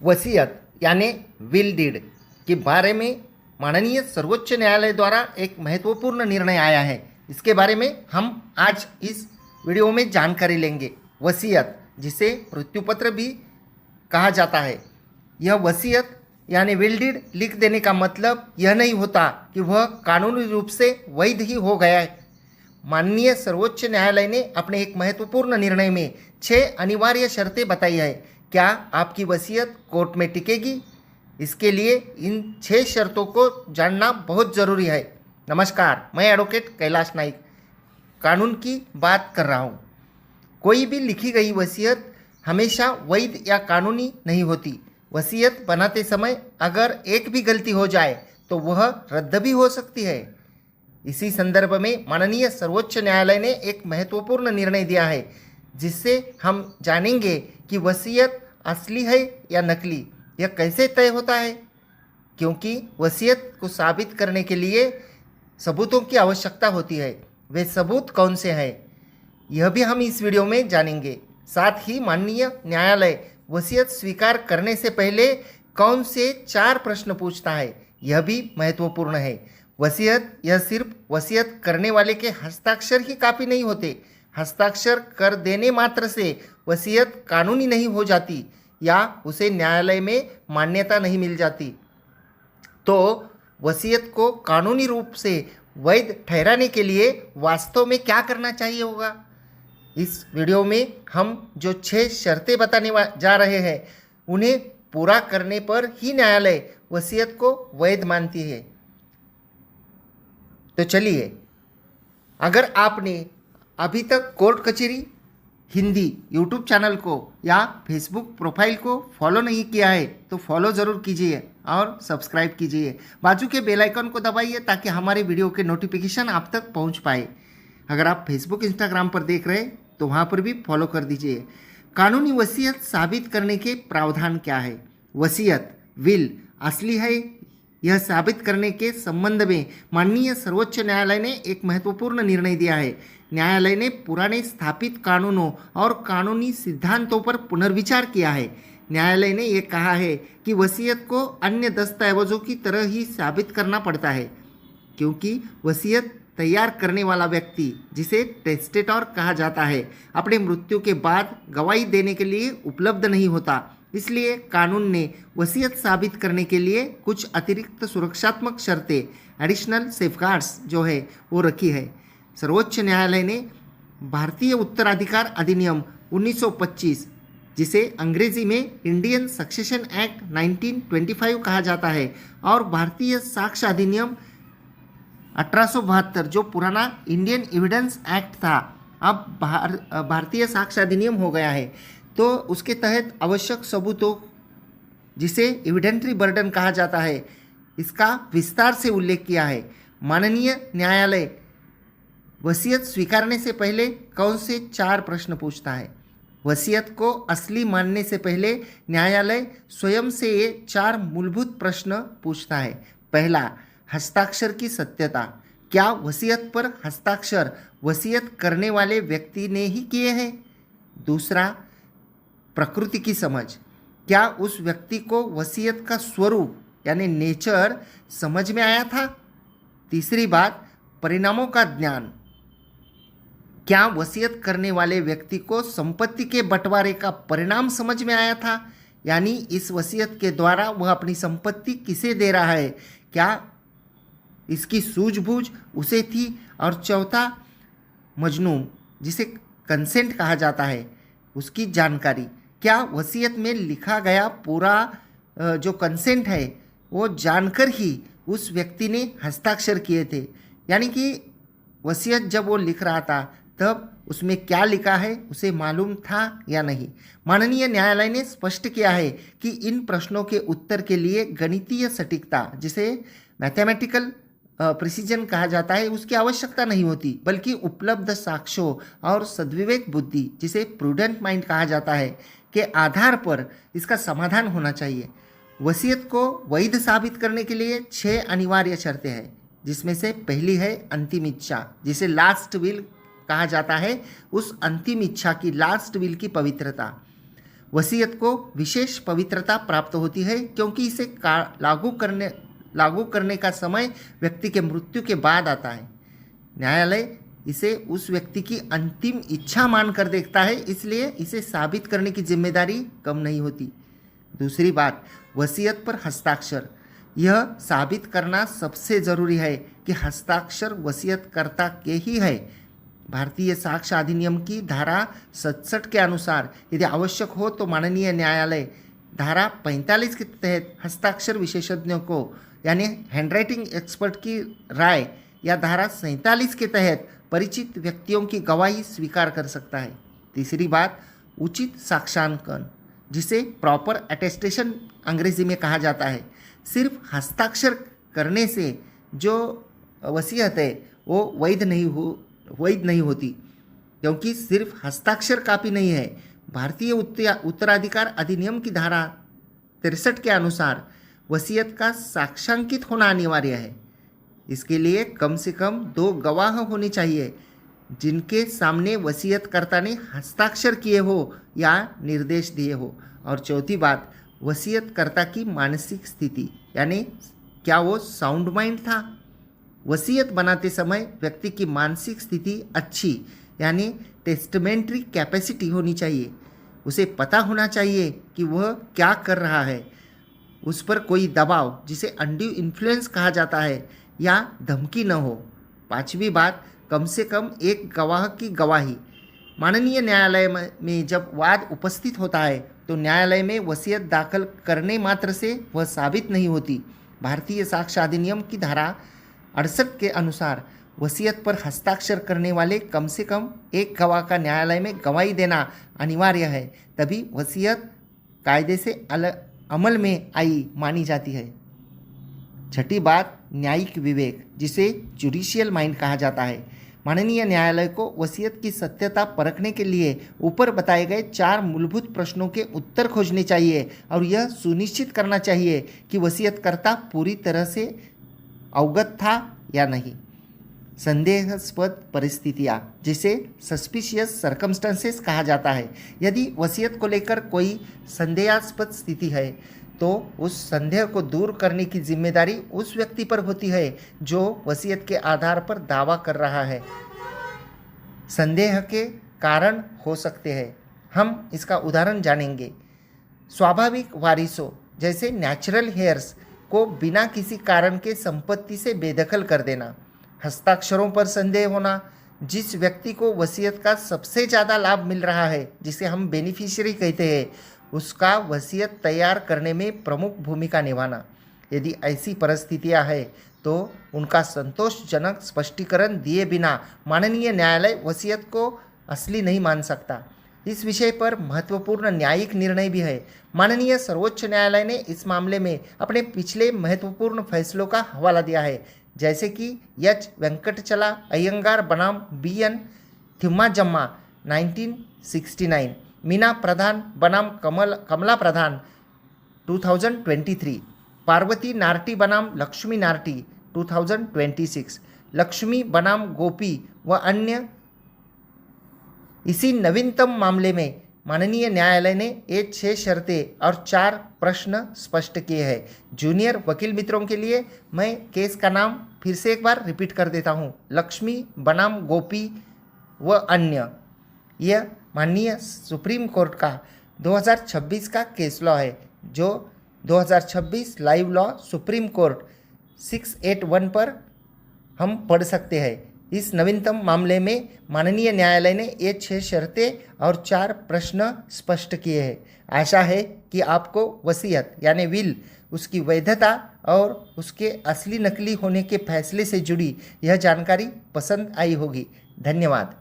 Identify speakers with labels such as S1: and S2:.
S1: वसीयत यानी will deed के बारे में माननीय सर्वोच्च न्यायालय द्वारा एक महत्वपूर्ण निर्णय आया है। इसके बारे में हम आज इस वीडियो में जानकारी लेंगे। वसीयत, जिसे मृत्युपत्र भी कहा जाता है, यह वसीयत यानी विल डीड लिख देने का मतलब यह नहीं होता कि वह कानूनी रूप से वैध ही हो गया है। माननीय सर्वोच्च न्यायालय ने अपने एक महत्वपूर्ण निर्णय में 6 अनिवार्य शर्तें बताई है। क्या आपकी वसीयत कोर्ट में टिकेगी? इसके लिए इन 6 शर्तों को जानना बहुत ज़रूरी है। नमस्कार, मैं एडवोकेट कैलाश नाइक कानून की बात कर रहा हूँ। कोई भी लिखी गई वसीयत हमेशा वैध या कानूनी नहीं होती। वसीयत बनाते समय अगर एक भी गलती हो जाए तो वह रद्द भी हो सकती है। इसी संदर्भ में माननीय सर्वोच्च न्यायालय ने एक महत्वपूर्ण निर्णय दिया है, जिससे हम जानेंगे कि वसीयत असली है या नकली। यह कैसे तय होता है? क्योंकि वसीयत को साबित करने के लिए सबूतों की आवश्यकता होती है। वे सबूत कौन से हैं, यह भी हम इस वीडियो में जानेंगे। साथ ही माननीय न्यायालय वसीयत स्वीकार करने से पहले कौन से 4 प्रश्न पूछता है, यह भी महत्वपूर्ण है। वसीयत यह सिर्फ वसीयत करने वाले के हस्ताक्षर ही काफ़ी नहीं होते। हस्ताक्षर कर देने मात्र से वसीयत कानूनी नहीं हो जाती या उसे न्यायालय में मान्यता नहीं मिल जाती। तो वसीयत को कानूनी रूप से वैध ठहराने के लिए वास्तव में क्या करना चाहिए होगा? इस वीडियो में हम जो 6 शर्तें बताने जा रहे हैं, उन्हें पूरा करने पर ही न्यायालय वसीयत को वैध मानती है। तो चलिए, अगर आपने अभी तक कोर्ट कचहरी हिंदी यूट्यूब चैनल को या फेसबुक प्रोफाइल को फॉलो नहीं किया है तो फॉलो ज़रूर कीजिए और सब्सक्राइब कीजिए। बाजू के बेल आइकन को दबाइए ताकि हमारे वीडियो के नोटिफिकेशन आप तक पहुंच पाए। अगर आप फेसबुक इंस्टाग्राम पर देख रहे हैं तो वहाँ पर भी फॉलो कर दीजिए। कानूनी वसीयत साबित करने के प्रावधान क्या है? वसीयत विल असली है, यह साबित करने के संबंध में माननीय सर्वोच्च न्यायालय ने एक महत्वपूर्ण निर्णय दिया है। न्यायालय ने पुराने स्थापित कानूनों और कानूनी सिद्धांतों पर पुनर्विचार किया है। न्यायालय ने यह कहा है कि वसीयत को अन्य दस्तावेजों की तरह ही साबित करना पड़ता है, क्योंकि वसीयत तैयार करने वाला व्यक्ति, जिसे टेस्टेटर कहा जाता है, अपने मृत्यु के बाद गवाही देने के लिए उपलब्ध नहीं होता। इसलिए कानून ने वसीयत साबित करने के लिए कुछ अतिरिक्त सुरक्षात्मक शर्तें, एडिशनल सेफगार्ड्स जो है वो रखी है। सर्वोच्च न्यायालय ने भारतीय उत्तराधिकार अधिनियम 1925, जिसे अंग्रेजी में इंडियन सक्सेशन एक्ट 1925 कहा जाता है, और भारतीय साक्ष्य अधिनियम 1872 जो पुराना इंडियन एविडेंस एक्ट था, अब भारतीय साक्ष्य अधिनियम हो गया है। तो उसके तहत आवश्यक सबूतों, जिसे एविडेंट्री बर्डन कहा जाता है, इसका विस्तार से उल्लेख किया है। माननीय न्यायालय वसीयत स्वीकारने से पहले कौन से 4 प्रश्न पूछता है? वसीयत को असली मानने से पहले न्यायालय स्वयं से ये 4 मूलभूत प्रश्न पूछता है। पहला, हस्ताक्षर की सत्यता। क्या वसीयत पर हस्ताक्षर वसीयत करने वाले व्यक्ति ने ही किए हैं? दूसरा, प्रकृति की समझ। क्या उस व्यक्ति को वसीयत का स्वरूप यानी नेचर समझ में आया था? तीसरी बात, परिणामों का ज्ञान। क्या वसीयत करने वाले व्यक्ति को संपत्ति के बंटवारे का परिणाम समझ में आया था, यानी इस वसीयत के द्वारा वह अपनी संपत्ति किसे दे रहा है, क्या इसकी सूझबूझ उसे थी? और चौथा, मजनून, जिसे कंसेंट कहा जाता है, उसकी जानकारी। क्या वसीयत में लिखा गया पूरा जो कंसेंट है वो जानकर ही उस व्यक्ति ने हस्ताक्षर किए थे, यानी कि वसीयत जब वो लिख रहा था तब उसमें क्या लिखा है उसे मालूम था या नहीं। माननीय न्यायालय ने स्पष्ट किया है कि इन प्रश्नों के उत्तर के लिए गणितीय सटीकता, जिसे मैथमेटिकल प्रिसीजन कहा जाता है, उसकी आवश्यकता नहीं होती, बल्कि उपलब्ध साक्ष्यों और सद्विवेक बुद्धि, जिसे प्रूडेंट माइंड कहा जाता है, के आधार पर इसका समाधान होना चाहिए। वसीयत को वैध साबित करने के लिए 6 अनिवार्य शर्तें हैं, जिसमें से पहली है अंतिम इच्छा, जिसे लास्ट विल कहा जाता है। उस अंतिम इच्छा की, लास्ट विल की पवित्रता। वसीयत को विशेष पवित्रता प्राप्त होती है क्योंकि इसे लागू करने का समय व्यक्ति के मृत्यु के बाद आता है। न्यायालय इसे उस व्यक्ति की अंतिम इच्छा मानकर देखता है, इसलिए इसे साबित करने की जिम्मेदारी कम नहीं होती। दूसरी बात, वसीयत पर हस्ताक्षर। यह साबित करना सबसे ज़रूरी है कि हस्ताक्षर वसीयतकर्ता के ही है। भारतीय साक्ष्य अधिनियम की धारा 67 के अनुसार यदि आवश्यक हो तो माननीय न्यायालय धारा 45 के तहत हस्ताक्षर विशेषज्ञों को यानी हैंडराइटिंग एक्सपर्ट की राय या धारा 47 के तहत परिचित व्यक्तियों की गवाही स्वीकार कर सकता है। तीसरी बात, उचित साक्ष्यांकन, जिसे प्रॉपर अटेस्टेशन अंग्रेजी में कहा जाता है। सिर्फ हस्ताक्षर करने से जो वसीयत है वो वैध नहीं होती, क्योंकि सिर्फ हस्ताक्षर काफ़ी नहीं है। भारतीय उत्तराधिकार अधिनियम की धारा 63 के अनुसार वसीयत का साक्ष्यांकित होना अनिवार्य है। इसके लिए कम से कम 2 गवाह होने चाहिए जिनके सामने वसीयतकर्ता ने हस्ताक्षर किए हो या निर्देश दिए हो। और चौथी बात, वसीयतकर्ता की मानसिक स्थिति, यानी क्या वो साउंड माइंड था। वसीयत बनाते समय व्यक्ति की मानसिक स्थिति अच्छी यानी टेस्टमेंट्री कैपेसिटी होनी चाहिए। उसे पता होना चाहिए कि वह क्या कर रहा है, उस पर कोई दबाव जिसे अनड्यू इन्फ्लुएंस कहा जाता है या धमकी न हो। पांचवी बात, कम से कम एक गवाह की गवाही। माननीय न्यायालय में जब वाद उपस्थित होता है तो न्यायालय में वसीयत दाखिल करने मात्र से वह साबित नहीं होती। भारतीय साक्ष्य अधिनियम की धारा 68 के अनुसार वसीयत पर हस्ताक्षर करने वाले कम से कम एक गवाह का न्यायालय में गवाही देना अनिवार्य है, तभी वसीयत कायदे से अमल में आई मानी जाती है। छठी बात, न्यायिक विवेक, जिसे जुडिशियल माइंड कहा जाता है। माननीय न्यायालय को वसीयत की सत्यता परखने के लिए ऊपर बताए गए 4 मूलभूत प्रश्नों के उत्तर खोजने चाहिए और यह सुनिश्चित करना चाहिए कि वसीयतकर्ता पूरी तरह से अवगत था या नहीं। संदेहास्पद परिस्थितियाँ, जिसे सस्पिशियस सर्कमस्टेंसेस कहा जाता है। यदि वसीयत को लेकर कोई संदेहास्पद स्थिति है तो उस संदेह को दूर करने की जिम्मेदारी उस व्यक्ति पर होती है जो वसीयत के आधार पर दावा कर रहा है। संदेह के कारण हो सकते हैं, हम इसका उदाहरण जानेंगे। स्वाभाविक वारिसों जैसे नेचुरल हेयर्स को बिना किसी कारण के संपत्ति से बेदखल कर देना, हस्ताक्षरों पर संदेह होना, जिस व्यक्ति को वसीयत का सबसे ज़्यादा लाभ मिल रहा है, जिसे हम बेनिफिशियरी कहते हैं, उसका वसीयत तैयार करने में प्रमुख भूमिका निभाना। यदि ऐसी परिस्थितियां हैं तो उनका संतोषजनक स्पष्टीकरण दिए बिना माननीय न्यायालय वसीयत को असली नहीं मान सकता। इस विषय पर महत्वपूर्ण न्यायिक निर्णय भी है। माननीय सर्वोच्च न्यायालय ने इस मामले में अपने पिछले महत्वपूर्ण फैसलों का हवाला दिया है, जैसे कि एच वेंकटचला अयंगार बनाम BN थिम्माजम्मा 1969, मीना प्रधान बनाम कमला प्रधान 2023, पार्वती नार्टी बनाम लक्ष्मी नार्टी 2026, लक्ष्मी बनाम गोपी व अन्य। इसी नवीनतम मामले में माननीय न्यायालय ने ये 6 शर्तें और 4 प्रश्न स्पष्ट किए हैं। जूनियर वकील मित्रों के लिए मैं केस का नाम फिर से एक बार रिपीट कर देता हूँ, लक्ष्मी बनाम गोपी व अन्य। यह माननीय सुप्रीम कोर्ट का 2026 का केस लॉ है, जो 2026 लाइव लॉ सुप्रीम कोर्ट 681 पर हम पढ़ सकते हैं। इस नवीनतम मामले में माननीय न्यायालय ने ये 6 शर्तें और 4 प्रश्न स्पष्ट किए हैं। आशा है कि आपको वसीयत यानी विल, उसकी वैधता और उसके असली नकली होने के फैसले से जुड़ी यह जानकारी पसंद आई होगी। धन्यवाद।